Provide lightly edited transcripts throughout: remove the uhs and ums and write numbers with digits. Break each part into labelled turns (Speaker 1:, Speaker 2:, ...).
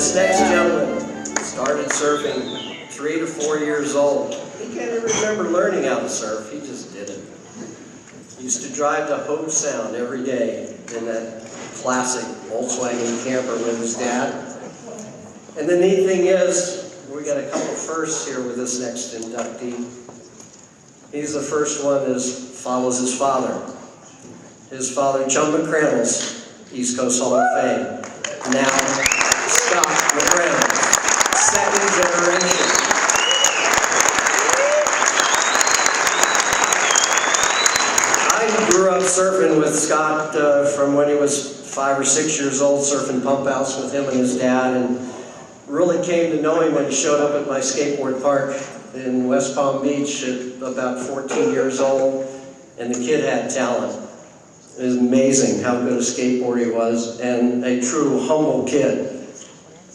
Speaker 1: This next gentleman started surfing 3 to 4 years old. He can't even remember learning how to surf, he just did it. He used to drive to Hope Sound every day in that classic Volkswagen camper with his dad. And the neat thing is, we got a couple firsts here with this next inductee. He's the first one that follows his father. His father, John McCranels, East Coast Hall of Fame. Now, Scott McCranels, second generation. I grew up surfing with Scott from when he was 5 or 6 years old, surfing pump outs with him and his dad, and really came to know him when he showed up at my skateboard park in West Palm Beach at about 14 years old, and the kid had talent. It was amazing how good a skateboarder he was, and a true humble kid.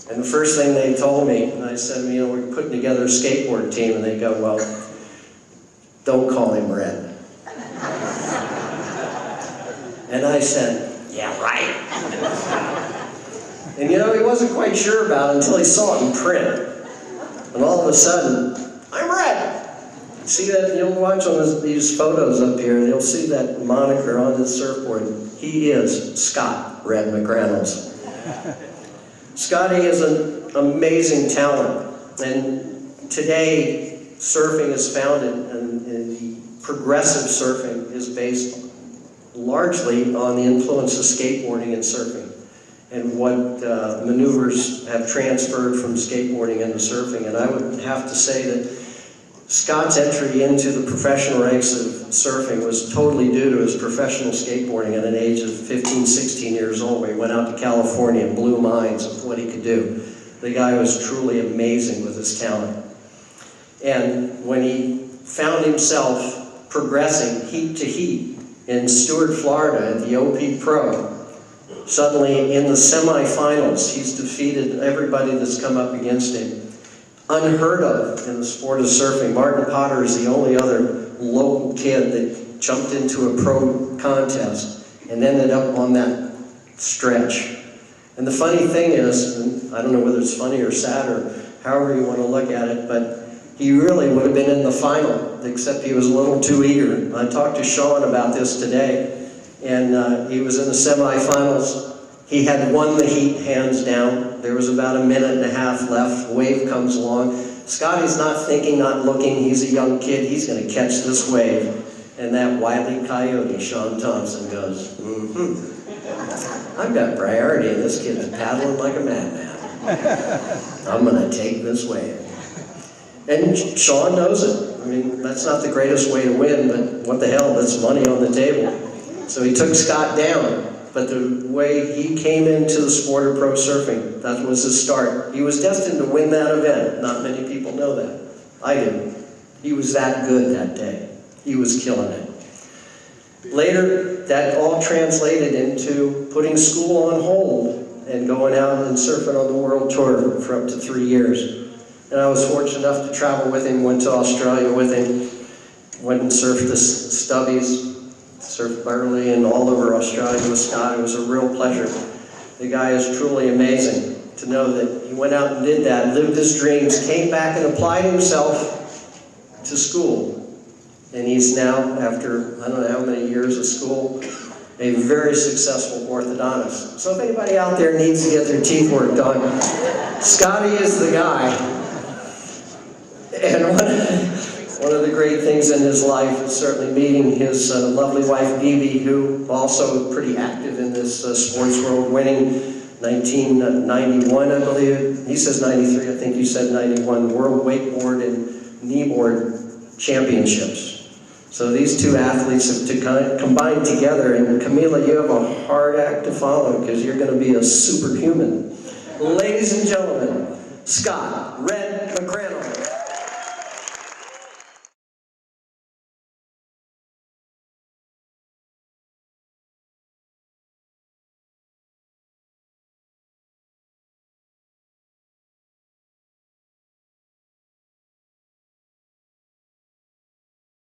Speaker 1: And the first thing they told me, and I said, you know, we're putting together a skateboard team, and they go, well, don't call him Red. And I said, yeah, right. And you know, he wasn't quite sure about it until he saw it in print. And all of a sudden, I'm Red. See that? You'll watch on these photos up here, and you'll see that moniker on his surfboard. He is Scott Red McCranels. Scotty is an amazing talent, and today surfing is founded, and the progressive surfing is based largely on the influence of skateboarding and surfing, and what maneuvers have transferred from skateboarding into surfing. And I would have to say that Scott's entry into the professional ranks of surfing was totally due to his professional skateboarding at an age of 15, 16 years old, where he went out to California and blew minds of what he could do. The guy was truly amazing with his talent. And when he found himself progressing heat to heat in Stuart, Florida at the OP Pro, suddenly in the semifinals, he's defeated everybody that's come up against him. Unheard of in the sport of surfing. Martin Potter is the only other local kid that jumped into a pro contest and ended up on that stretch. And the funny thing is, and I don't know whether it's funny or sad or however you want to look at it, but he really would have been in the final, except he was a little too eager. I talked to Sean about this today, and he was in the semifinals. He had won the heat hands down. There was about a minute and a half left. Wave comes along. Scotty's not thinking, not looking. He's a young kid. He's going to catch this wave. And that wily coyote, Sean Thompson, goes, I've got priority, and this kid's paddling like a madman. I'm going to take this wave. And Sean knows it. I mean, that's not the greatest way to win, but what the hell, that's money on the table. So he took Scott down. But the way he came into the sport of pro surfing, that was his start. He was destined to win that event. Not many people know that. I didn't. He was that good that day. He was killing it. Later, that all translated into putting school on hold and going out and surfing on the world tour for up to 3 years. And I was fortunate enough to travel with him, went to Australia with him, went and surfed the Stubbies, surfed Burley and all over Australia with Scott. It was a real pleasure. The guy is truly amazing to know that he went out and did that, lived his dreams, came back and applied himself to school. And he's now, after I don't know how many years of school, a very successful orthodontist. So if anybody out there needs to get their teeth worked on, Scotty is the guy. And one of the great things in his life is certainly meeting his lovely wife, Bibi, who also pretty active in this sports world, winning 1991, I believe. He says 93, I think you said 91, World Wakeboard and Kneeboard Championships. So these two athletes have kind of combined together, and Camila, you have a hard act to follow because you're going to be a superhuman. Ladies and gentlemen, Scott Red McCranels.